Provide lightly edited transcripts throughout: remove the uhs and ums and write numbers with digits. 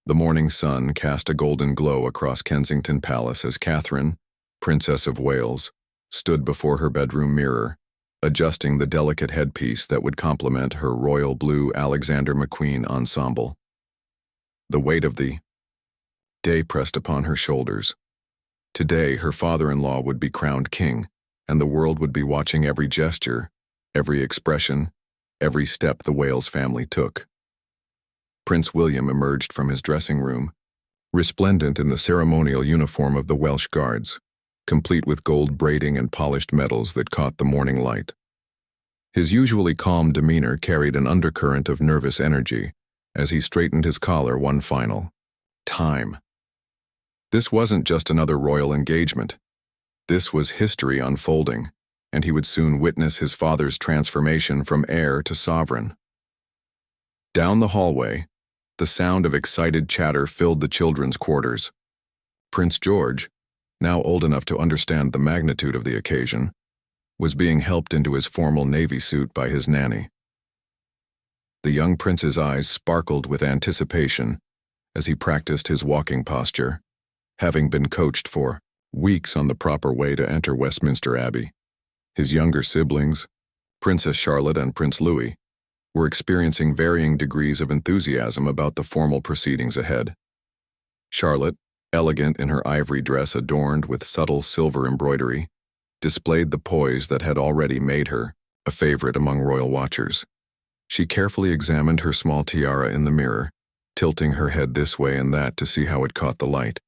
The morning sun cast a golden glow across Kensington Palace as Catherine, Princess of Wales, stood before her bedroom mirror, adjusting the delicate headpiece that would complement her royal blue Alexander McQueen ensemble. The weight of the day pressed upon her shoulders. Today, her father-in-law would be crowned king, and the world would be watching every gesture, every expression, every step the Wales family took. Prince William emerged from his dressing room, resplendent in the ceremonial uniform of the Welsh Guards, complete with gold braiding and polished metals that caught the morning light. His usually calm demeanor carried an undercurrent of nervous energy as he straightened his collar one final time. This wasn't just another royal engagement. This was history unfolding, and he would soon witness his father's transformation from heir to sovereign. Down the hallway, the sound of excited chatter filled the children's quarters. Prince George, now old enough to understand the magnitude of the occasion, was being helped into his formal navy suit by his nanny. The young prince's eyes sparkled with anticipation as he practiced his walking posture, having been coached for weeks on the proper way to enter Westminster Abbey. His younger siblings, Princess Charlotte and Prince Louis, were experiencing varying degrees of enthusiasm about the formal proceedings ahead. Charlotte, elegant in her ivory dress adorned with subtle silver embroidery, displayed the poise that had already made her a favorite among royal watchers. She carefully examined her small tiara in the mirror, tilting her head this way and that to see how it caught the light.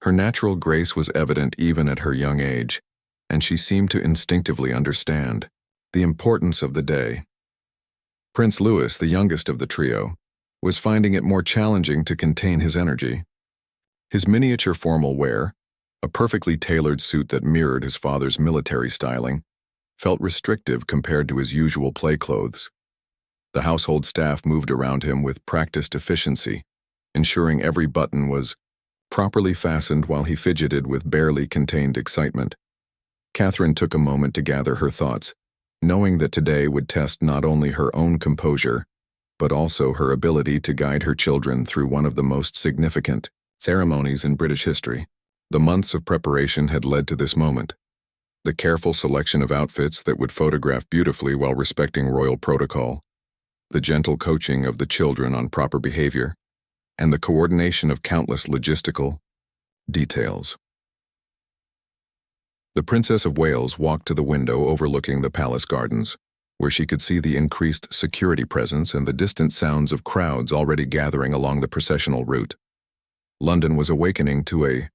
Her natural grace was evident even at her young age, and she seemed to instinctively understand the importance of the day. Prince Louis, the youngest of the trio, was finding it more challenging to contain his energy. His miniature formal wear, a perfectly tailored suit that mirrored his father's military styling, felt restrictive compared to his usual play clothes. The household staff moved around him with practiced efficiency, ensuring every button was properly fastened while he fidgeted with barely contained excitement. Catherine took a moment to gather her thoughts, knowing that today would test not only her own composure, but also her ability to guide her children through one of the most significant ceremonies in British history. The months of preparation had led to this moment. The careful selection of outfits that would photograph beautifully while respecting royal protocol, the gentle coaching of the children on proper behavior, and the coordination of countless logistical details. The Princess of Wales walked to the window overlooking the palace gardens, where she could see the increased security presence and the distant sounds of crowds already gathering along the processional route. London was awakening to a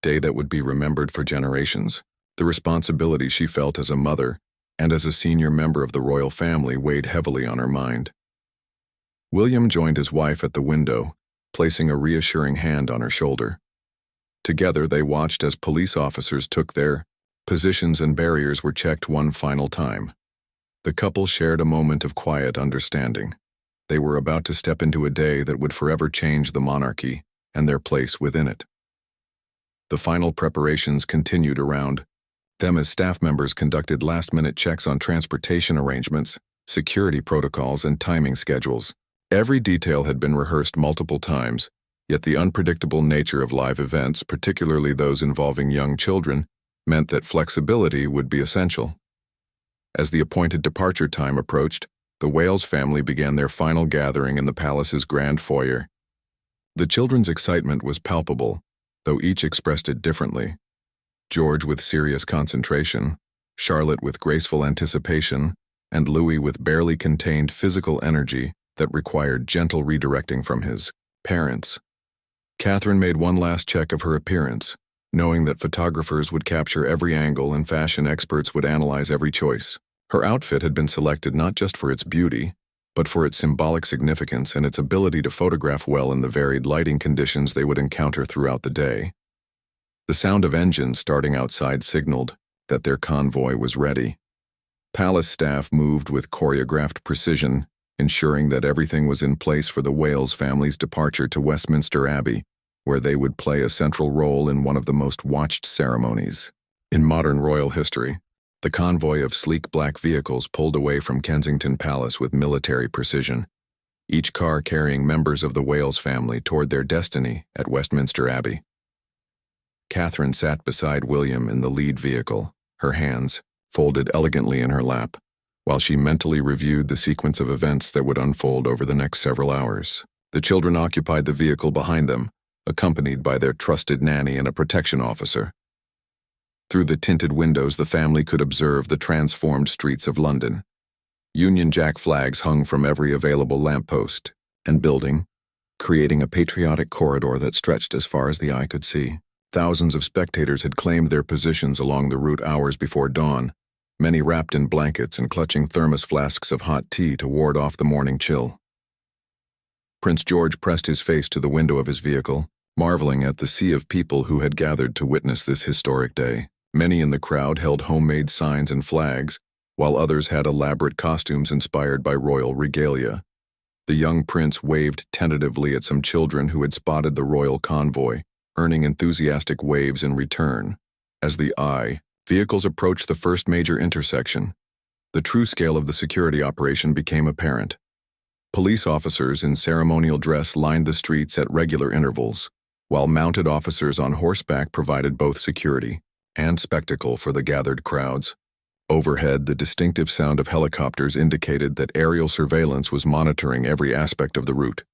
day that would be remembered for generations. The responsibility she felt as a mother and as a senior member of the royal family weighed heavily on her mind. William joined his wife at the window, placing a reassuring hand on her shoulder. Together they watched as police officers took their positions and barriers were checked one final time. The couple shared a moment of quiet understanding. They were about to step into a day that would forever change the monarchy and their place within it. The final preparations continued around them as staff members conducted last-minute checks on transportation arrangements, security protocols, and timing schedules. Every detail had been rehearsed multiple times, yet the unpredictable nature of live events, particularly those involving young children, meant that flexibility would be essential. As the appointed departure time approached, the Wales family began their final gathering in the palace's grand foyer. The children's excitement was palpable, though each expressed it differently. George with serious concentration, Charlotte with graceful anticipation, and Louis with barely contained physical energy that required gentle redirecting from his parents. Catherine made one last check of her appearance, knowing that photographers would capture every angle and fashion experts would analyze every choice. Her outfit had been selected not just for its beauty, but for its symbolic significance and its ability to photograph well in the varied lighting conditions they would encounter throughout the day. The sound of engines starting outside signaled that their convoy was ready. Palace staff moved with choreographed precision, ensuring that everything was in place for the Wales family's departure to Westminster Abbey, where they would play a central role in one of the most watched ceremonies in modern royal history. The convoy of sleek black vehicles pulled away from Kensington Palace with military precision, each car carrying members of the Wales family toward their destiny at Westminster Abbey. Catherine sat beside William in the lead vehicle, her hands folded elegantly in her lap, while she mentally reviewed the sequence of events that would unfold over the next several hours. The children occupied the vehicle behind them, accompanied by their trusted nanny and a protection officer. Through the tinted windows, the family could observe the transformed streets of London. Union Jack flags hung from every available lamppost and building, creating a patriotic corridor that stretched as far as the eye could see. Thousands of spectators had claimed their positions along the route hours before dawn, many wrapped in blankets and clutching thermos flasks of hot tea to ward off the morning chill. Prince George pressed his face to the window of his vehicle, marveling at the sea of people who had gathered to witness this historic day. Many in the crowd held homemade signs and flags, while others had elaborate costumes inspired by royal regalia. The young prince waved tentatively at some children who had spotted the royal convoy, earning enthusiastic waves in return. As the vehicles approached the first major intersection, the true scale of the security operation became apparent. Police officers in ceremonial dress lined the streets at regular intervals, while mounted officers on horseback provided both security and spectacle for the gathered crowds. Overhead, the distinctive sound of helicopters indicated that aerial surveillance was monitoring every aspect of the route.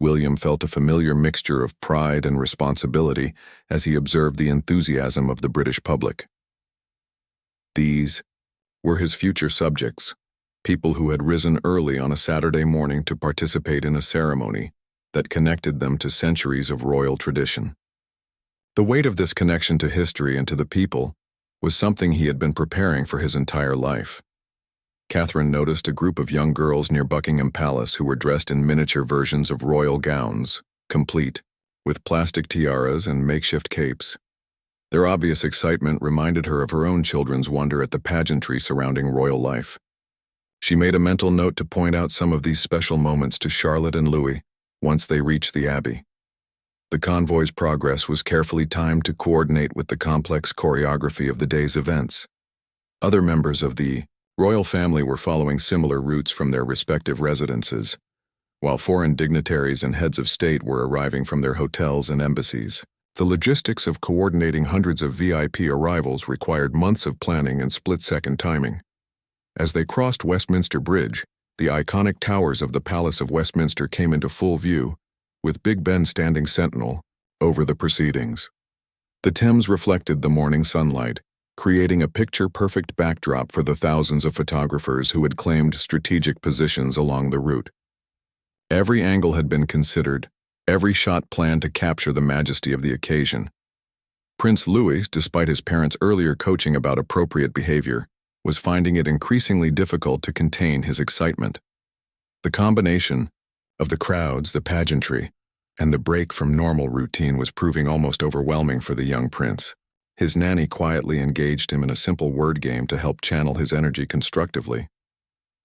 William felt a familiar mixture of pride and responsibility as he observed the enthusiasm of the British public. These were his future subjects, people who had risen early on a Saturday morning to participate in a ceremony that connected them to centuries of royal tradition. The weight of this connection to history and to the people was something he had been preparing for his entire life. Catherine noticed a group of young girls near Buckingham Palace who were dressed in miniature versions of royal gowns, complete with plastic tiaras and makeshift capes. Their obvious excitement reminded her of her own children's wonder at the pageantry surrounding royal life. She made a mental note to point out some of these special moments to Charlotte and Louis once they reached the Abbey. The convoy's progress was carefully timed to coordinate with the complex choreography of the day's events. Other members of the royal family were following similar routes from their respective residences, while foreign dignitaries and heads of state were arriving from their hotels and embassies. The logistics of coordinating hundreds of VIP arrivals required months of planning and split-second timing. As they crossed Westminster Bridge, the iconic towers of the Palace of Westminster came into full view, with Big Ben standing sentinel over the proceedings. The Thames reflected the morning sunlight, creating a picture-perfect backdrop for the thousands of photographers who had claimed strategic positions along the route. Every angle had been considered, every shot planned to capture the majesty of the occasion. Prince Louis, despite his parents' earlier coaching about appropriate behavior, was finding it increasingly difficult to contain his excitement. The combination of the crowds, the pageantry, and the break from normal routine was proving almost overwhelming for the young prince. His nanny quietly engaged him in a simple word game to help channel his energy constructively.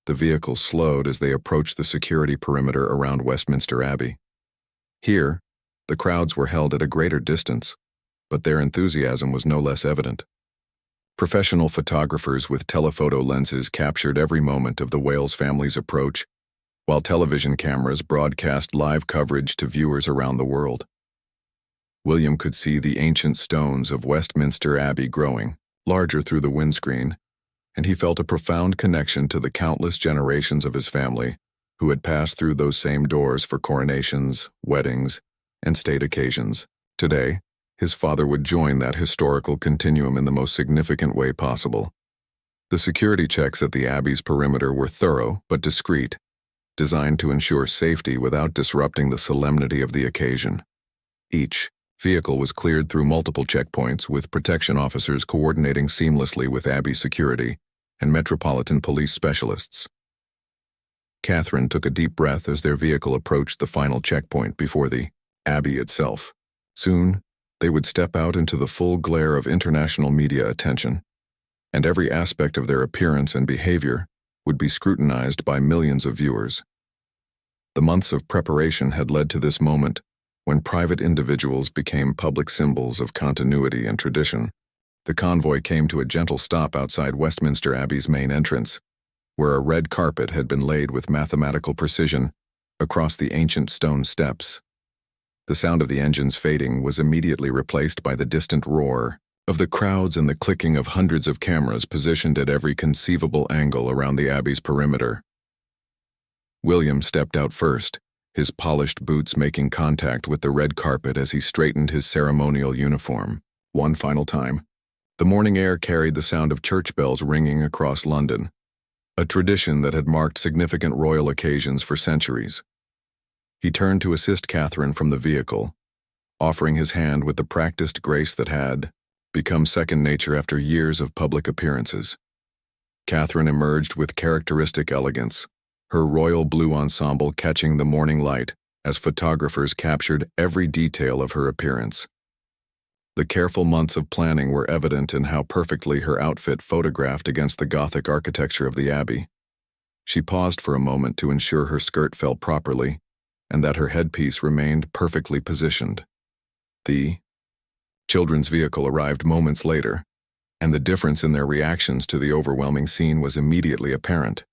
The vehicle slowed as they approached the security perimeter around Westminster Abbey. Here, the crowds were held at a greater distance, but their enthusiasm was no less evident. Professional photographers with telephoto lenses captured every moment of the Wales family's approach, while television cameras broadcast live coverage to viewers around the world. William could see the ancient stones of Westminster Abbey growing larger through the windscreen, and he felt a profound connection to the countless generations of his family who had passed through those same doors for coronations, weddings, and state occasions. Today, his father would join that historical continuum in the most significant way possible. The security checks at the Abbey's perimeter were thorough but discreet, designed to ensure safety without disrupting the solemnity of the occasion. Each vehicle was cleared through multiple checkpoints, with protection officers coordinating seamlessly with Abbey security and Metropolitan Police specialists. Catherine took a deep breath as their vehicle approached the final checkpoint before the Abbey itself. Soon, they would step out into the full glare of international media attention, and every aspect of their appearance and behavior would be scrutinized by millions of viewers. The months of preparation had led to this moment when private individuals became public symbols of continuity and tradition. The convoy came to a gentle stop outside Westminster Abbey's main entrance, where a red carpet had been laid with mathematical precision across the ancient stone steps. The sound of the engines fading was immediately replaced by the distant roar of the crowds and the clicking of hundreds of cameras positioned at every conceivable angle around the Abbey's perimeter. William stepped out first, his polished boots making contact with the red carpet as he straightened his ceremonial uniform. One final time, the morning air carried the sound of church bells ringing across London, a tradition that had marked significant royal occasions for centuries. He turned to assist Catherine from the vehicle, offering his hand with the practiced grace that had become second nature after years of public appearances. Catherine emerged with characteristic elegance, her royal blue ensemble catching the morning light as photographers captured every detail of her appearance. The careful months of planning were evident in how perfectly her outfit photographed against the Gothic architecture of the Abbey. She paused for a moment to ensure her skirt fell properly and that her headpiece remained perfectly positioned. The children's vehicle arrived moments later, and the difference in their reactions to the overwhelming scene was immediately apparent.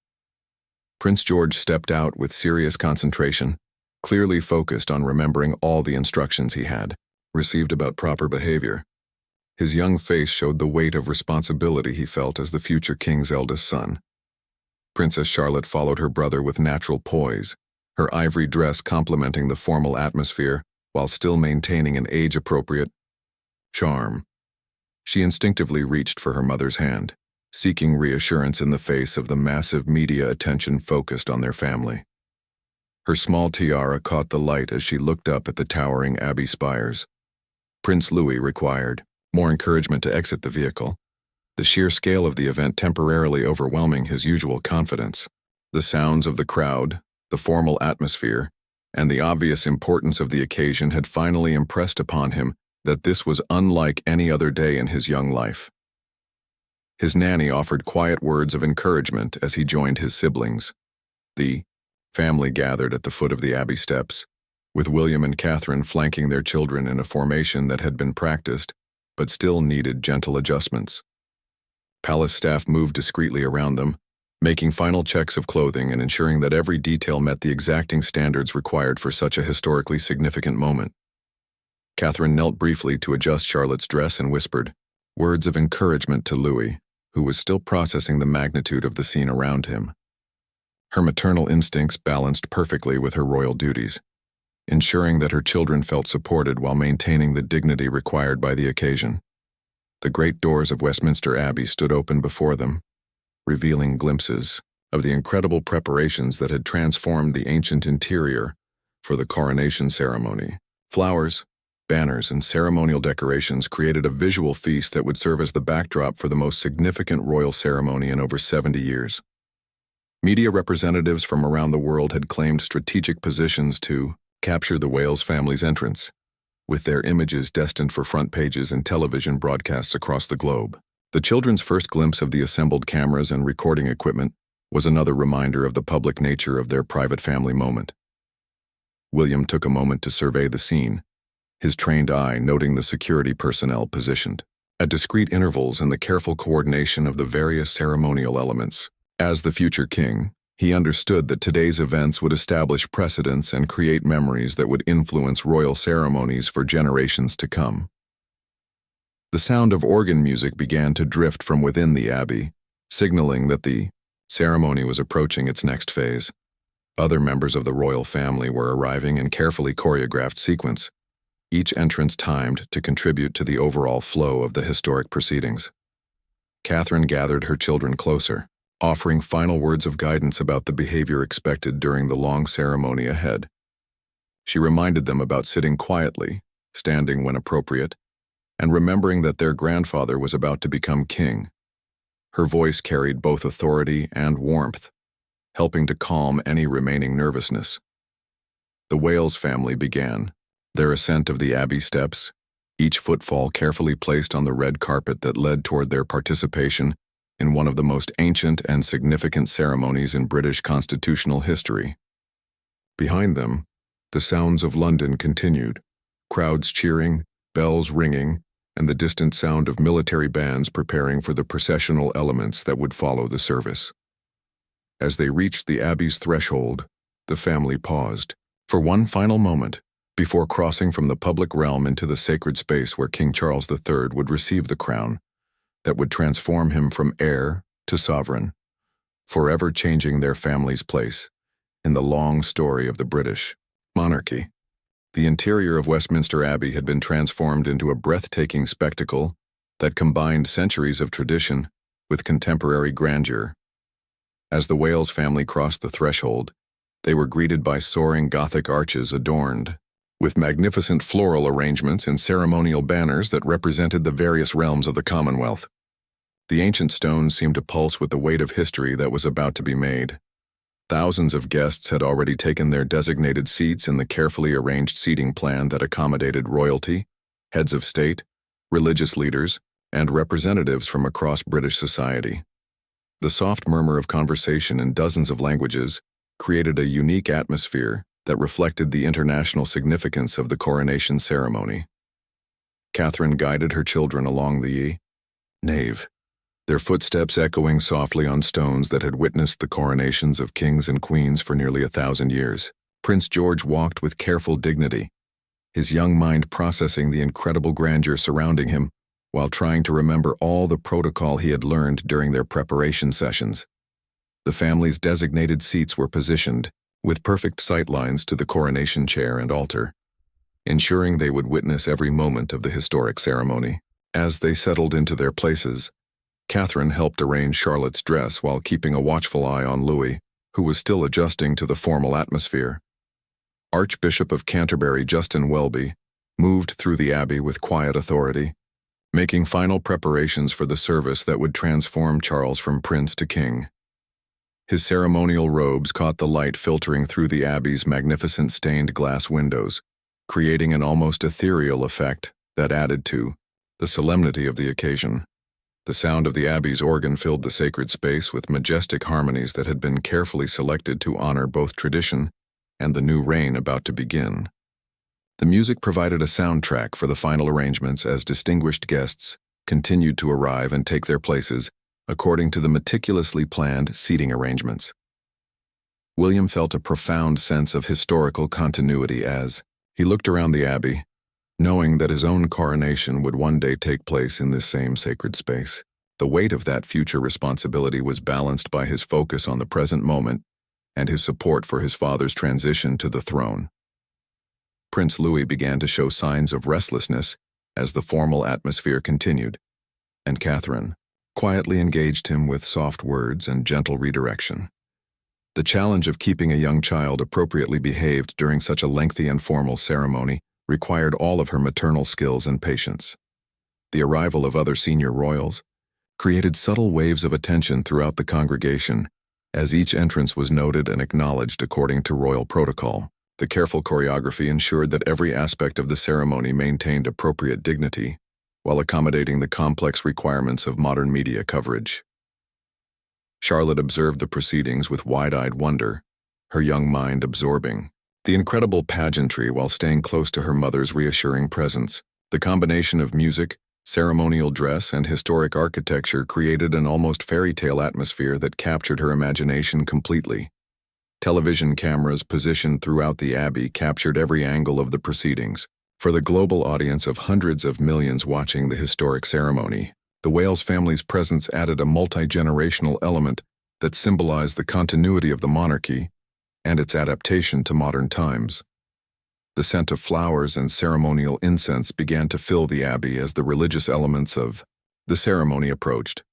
Prince George stepped out with serious concentration, clearly focused on remembering all the instructions he had received about proper behavior. His young face showed the weight of responsibility he felt as the future king's eldest son. Princess Charlotte followed her brother with natural poise, her ivory dress complementing the formal atmosphere while still maintaining an age-appropriate charm. She instinctively reached for her mother's hand, seeking reassurance in the face of the massive media attention focused on their family. Her small tiara caught the light as she looked up at the towering Abbey spires. Prince Louis required more encouragement to exit the vehicle, the sheer scale of the event temporarily overwhelming his usual confidence. The sounds of the crowd, the formal atmosphere, and the obvious importance of the occasion had finally impressed upon him that this was unlike any other day in his young life. His nanny offered quiet words of encouragement as he joined his siblings. The family gathered at the foot of the Abbey steps, with William and Catherine flanking their children in a formation that had been practiced, but still needed gentle adjustments. Palace staff moved discreetly around them, making final checks of clothing and ensuring that every detail met the exacting standards required for such a historically significant moment. Catherine knelt briefly to adjust Charlotte's dress and whispered words of encouragement to Louis, who was still processing the magnitude of the scene around him. Her maternal instincts balanced perfectly with her royal duties, ensuring that her children felt supported while maintaining the dignity required by the occasion. The great doors of Westminster Abbey stood open before them, revealing glimpses of the incredible preparations that had transformed the ancient interior for the coronation ceremony. Flowers, banners, and ceremonial decorations created a visual feast that would serve as the backdrop for the most significant royal ceremony in over 70 years. Media representatives from around the world had claimed strategic positions to capture the Wales family's entrance, with their images destined for front pages and television broadcasts across the globe. The children's first glimpse of the assembled cameras and recording equipment was another reminder of the public nature of their private family moment. William took a moment to survey the scene, his trained eye noting the security personnel positioned at discrete intervals and the careful coordination of the various ceremonial elements. As the future king, he understood that today's events would establish precedents and create memories that would influence royal ceremonies for generations to come. The sound of organ music began to drift from within the Abbey, signaling that the ceremony was approaching its next phase. Other members of the royal family were arriving in carefully choreographed sequence, each entrance timed to contribute to the overall flow of the historic proceedings. Catherine gathered her children closer, offering final words of guidance about the behavior expected during the long ceremony ahead. She reminded them about sitting quietly, standing when appropriate, and remembering that their grandfather was about to become king. Her voice carried both authority and warmth, helping to calm any remaining nervousness. The Wales family began, their ascent of the Abbey steps, each footfall carefully placed on the red carpet that led toward their participation in one of the most ancient and significant ceremonies in British constitutional history. Behind them, the sounds of London continued, crowds cheering, bells ringing, and the distant sound of military bands preparing for the processional elements that would follow the service. As they reached the Abbey's threshold, The family paused for one final moment before crossing from the public realm into the sacred space where King Charles III would receive the crown that would transform him from heir to sovereign, forever changing their family's place in the long story of the British monarchy. The interior of Westminster Abbey had been transformed into a breathtaking spectacle that combined centuries of tradition with contemporary grandeur. As the Wales family crossed the threshold, they were greeted by soaring Gothic arches adorned with magnificent floral arrangements and ceremonial banners that represented the various realms of the Commonwealth. The ancient stones seemed to pulse with the weight of history that was about to be made. Thousands of guests had already taken their designated seats in the carefully arranged seating plan that accommodated royalty, heads of state, religious leaders, and representatives from across British society. The soft murmur of conversation in dozens of languages created a unique atmosphere that reflected the international significance of the coronation ceremony. Catherine guided her children along the nave, their footsteps echoing softly on stones that had witnessed the coronations of kings and queens for nearly 1,000 years. Prince George walked with careful dignity, his young mind processing the incredible grandeur surrounding him while trying to remember all the protocol he had learned during their preparation sessions. The family's designated seats were positioned, with perfect sightlines to the coronation chair and altar, ensuring they would witness every moment of the historic ceremony. As they settled into their places, Catherine helped arrange Charlotte's dress while keeping a watchful eye on Louis, who was still adjusting to the formal atmosphere. Archbishop of Canterbury Justin Welby moved through the abbey with quiet authority, making final preparations for the service that would transform Charles from prince to king. His ceremonial robes caught the light filtering through the abbey's magnificent stained glass windows, creating an almost ethereal effect that added to the solemnity of the occasion. The sound of the abbey's organ filled the sacred space with majestic harmonies that had been carefully selected to honor both tradition and the new reign about to begin. The music provided a soundtrack for the final arrangements as distinguished guests continued to arrive and take their places according to the meticulously planned seating arrangements. William felt a profound sense of historical continuity as he looked around the abbey, knowing that his own coronation would one day take place in this same sacred space. The weight of that future responsibility was balanced by his focus on the present moment and his support for his father's transition to the throne. Prince Louis began to show signs of restlessness as the formal atmosphere continued, and Catherine quietly engaged him with soft words and gentle redirection. The challenge of keeping a young child appropriately behaved during such a lengthy and formal ceremony required all of her maternal skills and patience. The arrival of other senior royals created subtle waves of attention throughout the congregation, as each entrance was noted and acknowledged according to royal protocol. The careful choreography ensured that every aspect of the ceremony maintained appropriate dignity, while accommodating the complex requirements of modern media coverage. Charlotte observed the proceedings with wide-eyed wonder, her young mind absorbing the incredible pageantry while staying close to her mother's reassuring presence. The combination of music, ceremonial dress, and historic architecture created an almost fairy tale atmosphere that captured her imagination completely. Television cameras positioned throughout the abbey captured every angle of the proceedings. For the global audience of hundreds of millions watching the historic ceremony, the Wales family's presence added a multi-generational element that symbolized the continuity of the monarchy and its adaptation to modern times. The scent of flowers and ceremonial incense began to fill the abbey as the religious elements of the ceremony approached.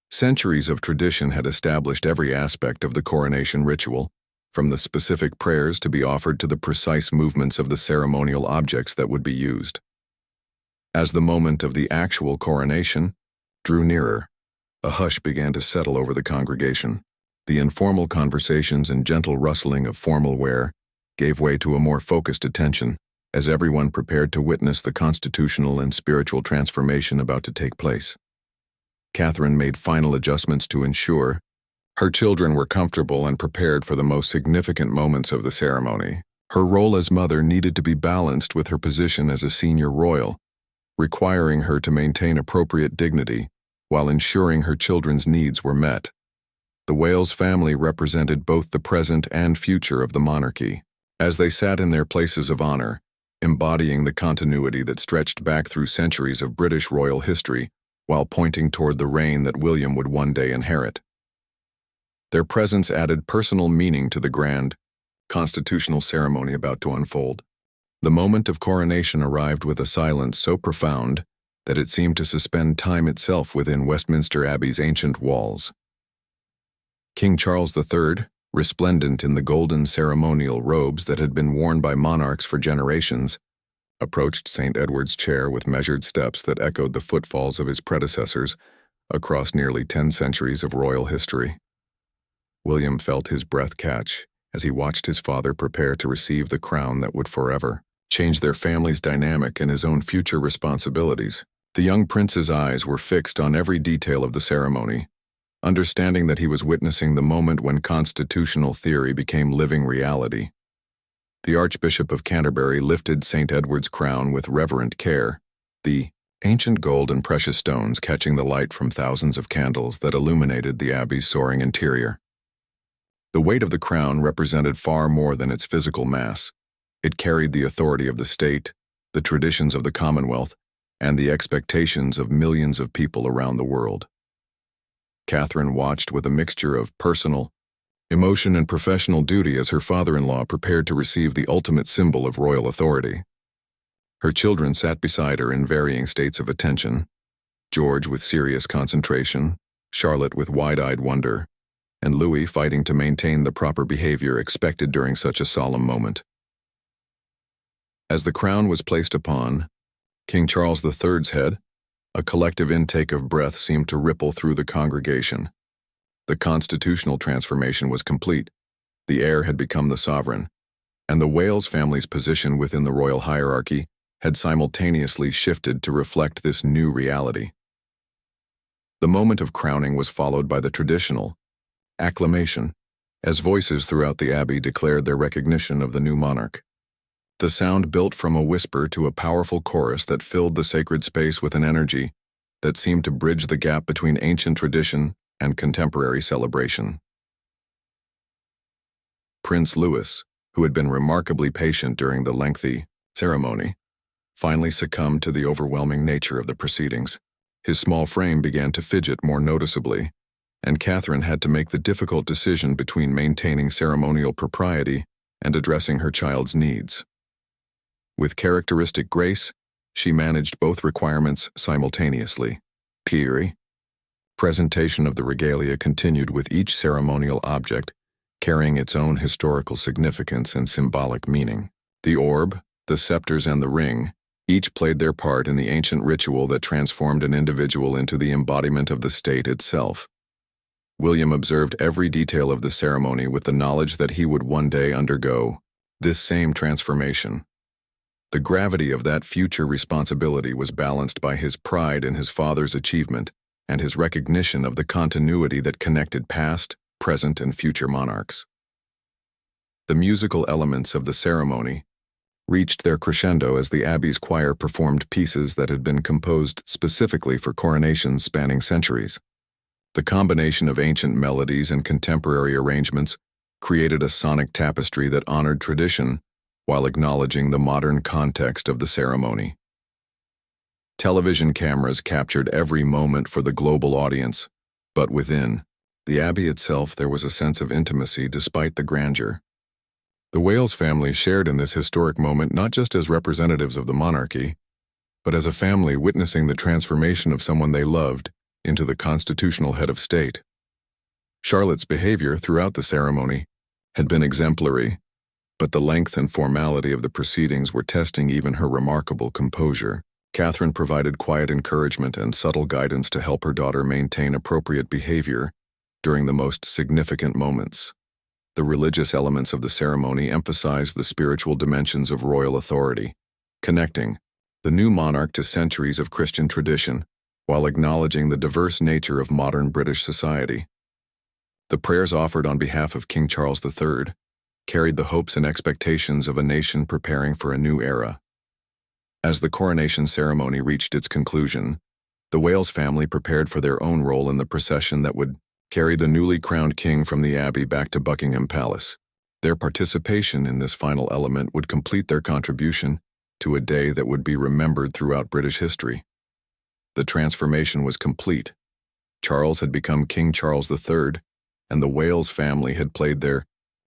Centuries of tradition had established every aspect of the coronation ritual, from the specific prayers to be offered to the precise movements of the ceremonial objects that would be used. As the moment of the actual coronation drew nearer, a hush began to settle over the congregation. The informal conversations and gentle rustling of formal wear gave way to a more focused attention as everyone prepared to witness the constitutional and spiritual transformation about to take place. Catherine made final adjustments to ensure her children were comfortable and prepared for the most significant moments of the ceremony. Her role as mother needed to be balanced with her position as a senior royal, requiring her to maintain appropriate dignity while ensuring her children's needs were met. The Wales family represented both the present and future of the monarchy. As they sat in their places of honor, embodying the continuity that stretched back through centuries of British royal history, while pointing toward the reign that William would one day inherit. Their presence added personal meaning to the grand, constitutional ceremony about to unfold. The moment of coronation arrived with a silence so profound that it seemed to suspend time itself within Westminster Abbey's ancient walls. King Charles III, resplendent in the golden ceremonial robes that had been worn by monarchs for generations, approached St. Edward's chair with measured steps that echoed the footfalls of his predecessors across nearly 10 centuries of royal history. William felt his breath catch as he watched his father prepare to receive the crown that would forever change their family's dynamic and his own future responsibilities. The young prince's eyes were fixed on every detail of the ceremony, understanding that he was witnessing the moment when constitutional theory became living reality. The Archbishop of Canterbury lifted St. Edward's crown with reverent care, the ancient gold and precious stones catching the light from thousands of candles that illuminated the abbey's soaring interior. The weight of the crown represented far more than its physical mass. It carried the authority of the state, the traditions of the Commonwealth, and the expectations of millions of people around the world. Catherine watched with a mixture of personal emotion and professional duty as her father-in-law prepared to receive the ultimate symbol of royal authority. Her children sat beside her in varying states of attention, George with serious concentration, Charlotte with wide-eyed wonder, and Louis fighting to maintain the proper behavior expected during such a solemn moment. As the crown was placed upon King Charles III's head, a collective intake of breath seemed to ripple through the congregation. The constitutional transformation was complete. The heir had become the sovereign, and the Wales family's position within the royal hierarchy had simultaneously shifted to reflect this new reality. The moment of crowning was followed by the traditional acclamation, as voices throughout the abbey declared their recognition of the new monarch. The sound built from a whisper to a powerful chorus that filled the sacred space with an energy that seemed to bridge the gap between ancient tradition and contemporary celebration. Prince Louis, who had been remarkably patient during the lengthy ceremony, finally succumbed to the overwhelming nature of the proceedings. His small frame began to fidget more noticeably, and Catherine had to make the difficult decision between maintaining ceremonial propriety and addressing her child's needs. With characteristic grace, she managed both requirements simultaneously. Presentation of the regalia continued with each ceremonial object carrying its own historical significance and symbolic meaning. The orb, the scepters, and the ring each played their part in the ancient ritual that transformed an individual into the embodiment of the state itself. William observed every detail of the ceremony with the knowledge that he would one day undergo this same transformation. The gravity of that future responsibility was balanced by his pride in his father's achievement and his recognition of the continuity that connected past, present, and future monarchs. The musical elements of the ceremony reached their crescendo as the Abbey's choir performed pieces that had been composed specifically for coronations spanning centuries. The combination of ancient melodies and contemporary arrangements created a sonic tapestry that honored tradition while acknowledging the modern context of the ceremony. Television cameras captured every moment for the global audience, but within the Abbey itself there was a sense of intimacy despite the grandeur. The Wales family shared in this historic moment not just as representatives of the monarchy, but as a family witnessing the transformation of someone they loved into the constitutional head of state. Charlotte's behavior throughout the ceremony had been exemplary, but the length and formality of the proceedings were testing even her remarkable composure. Catherine provided quiet encouragement and subtle guidance to help her daughter maintain appropriate behavior during the most significant moments. The religious elements of the ceremony emphasized the spiritual dimensions of royal authority, connecting the new monarch to centuries of Christian tradition while acknowledging the diverse nature of modern British society. The prayers offered on behalf of King Charles III carried the hopes and expectations of a nation preparing for a new era. As the coronation ceremony reached its conclusion, the Wales family prepared for their own role in the procession that would carry the newly crowned king from the Abbey back to Buckingham Palace. Their participation in this final element would complete their contribution to a day that would be remembered throughout British history. The transformation was complete. Charles had become King Charles III, and the Wales family had played their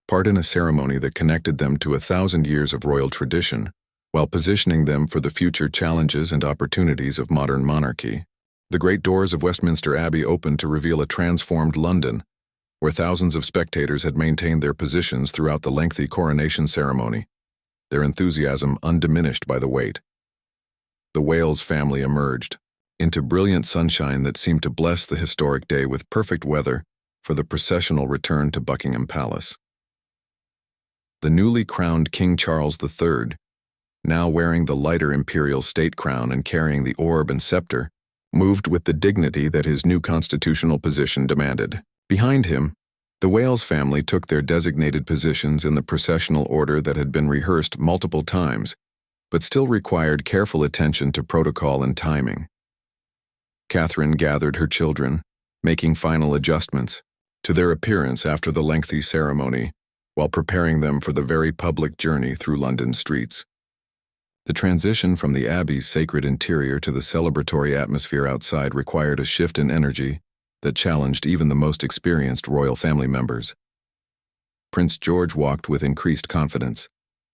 part in a ceremony that connected them to 1,000 years of royal tradition, while positioning them for the future challenges and opportunities of modern monarchy. The great doors of Westminster Abbey opened to reveal a transformed London, where thousands of spectators had maintained their positions throughout the lengthy coronation ceremony, their enthusiasm undiminished by the wait. The Wales family emerged into brilliant sunshine that seemed to bless the historic day with perfect weather for the processional return to Buckingham Palace. The newly crowned King Charles III, now wearing the lighter imperial state crown and carrying the orb and scepter, moved with the dignity that his new constitutional position demanded. Behind him, the Wales family took their designated positions in the processional order that had been rehearsed multiple times, but still required careful attention to protocol and timing. Catherine gathered her children, making final adjustments to their appearance after the lengthy ceremony, while preparing them for the very public journey through London streets. The transition from the Abbey's sacred interior to the celebratory atmosphere outside required a shift in energy that challenged even the most experienced royal family members. Prince George walked with increased confidence,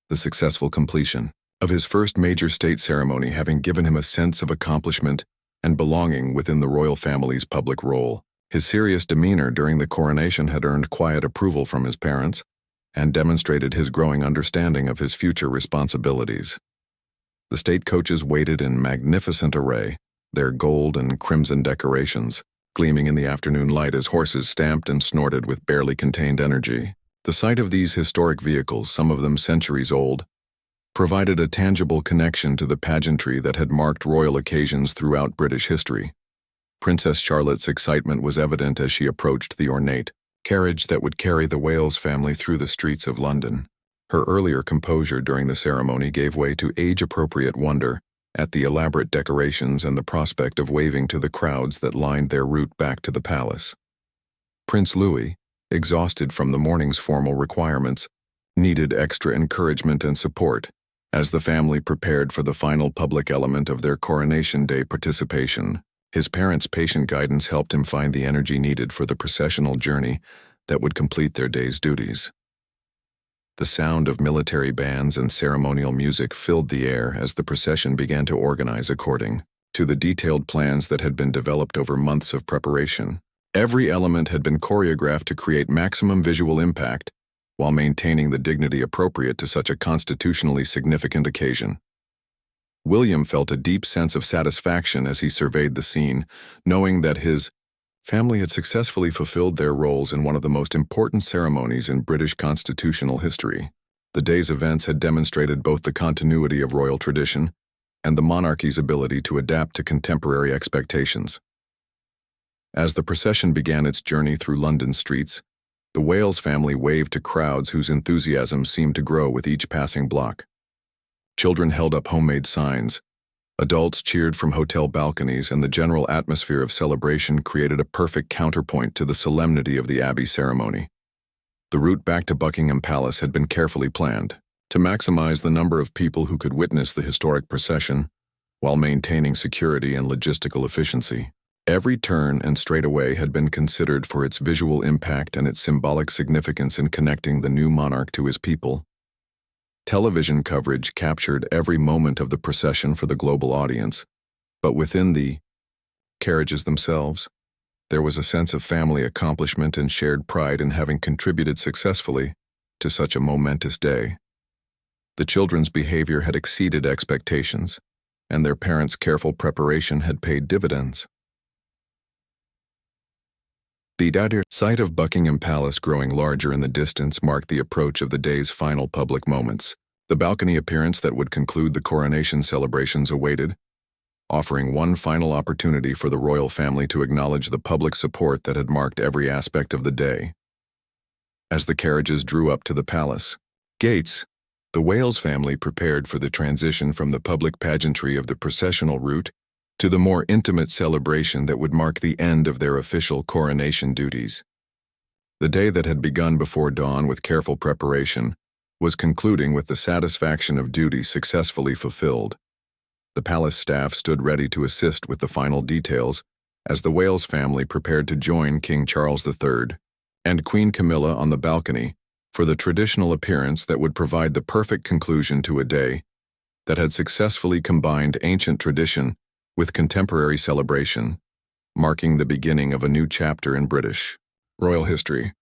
the successful completion of his first major state ceremony having given him a sense of accomplishment and belonging within the royal family's public role. His serious demeanor during the coronation had earned quiet approval from his parents and demonstrated his growing understanding of his future responsibilities. The state coaches waited in magnificent array, their gold and crimson decorations gleaming in the afternoon light as horses stamped and snorted with barely contained energy. The sight of these historic vehicles, some of them centuries old, provided a tangible connection to the pageantry that had marked royal occasions throughout British history. Princess Charlotte's excitement was evident as she approached the ornate carriage that would carry the Wales family through the streets of London. Her earlier composure during the ceremony gave way to age-appropriate wonder at the elaborate decorations and the prospect of waving to the crowds that lined their route back to the palace. Prince Louis, exhausted from the morning's formal requirements, needed extra encouragement and support as the family prepared for the final public element of their Coronation Day participation. His parents' patient guidance helped him find the energy needed for the processional journey that would complete their day's duties. The sound of military bands and ceremonial music filled the air as the procession began to organize according to the detailed plans that had been developed over months of preparation. Every element had been choreographed to create maximum visual impact while maintaining the dignity appropriate to such a constitutionally significant occasion. William felt a deep sense of satisfaction as he surveyed the scene, knowing that his family had successfully fulfilled their roles in one of the most important ceremonies in British constitutional history. The day's events had demonstrated both the continuity of royal tradition and the monarchy's ability to adapt to contemporary expectations. As the procession began its journey through London streets, the Wales family waved to crowds whose enthusiasm seemed to grow with each passing block. Children held up homemade signs, adults cheered from hotel balconies, and the general atmosphere of celebration created a perfect counterpoint to the solemnity of the Abbey ceremony. The route back to Buckingham Palace had been carefully planned to maximize the number of people who could witness the historic procession while maintaining security and logistical efficiency. Every turn and straightaway had been considered for its visual impact and its symbolic significance in connecting the new monarch to his people. Television coverage captured every moment of the procession for the global audience, but within the carriages themselves, there was a sense of family accomplishment and shared pride in having contributed successfully to such a momentous day. The children's behavior had exceeded expectations, and their parents' careful preparation had paid dividends. The sight of Buckingham Palace growing larger in the distance marked the approach of the day's final public moments. The balcony appearance that would conclude the coronation celebrations awaited, offering one final opportunity for the royal family to acknowledge the public support that had marked every aspect of the day. As the carriages drew up to the palace gates, the Wales family prepared for the transition from the public pageantry of the processional route to the more intimate celebration that would mark the end of their official coronation duties. The day that had begun before dawn with careful preparation was concluding with the satisfaction of duty successfully fulfilled. The palace staff stood ready to assist with the final details as the Wales family prepared to join King Charles III and Queen Camilla on the balcony for the traditional appearance that would provide the perfect conclusion to a day that had successfully combined ancient tradition with contemporary celebration, marking the beginning of a new chapter in British royal history.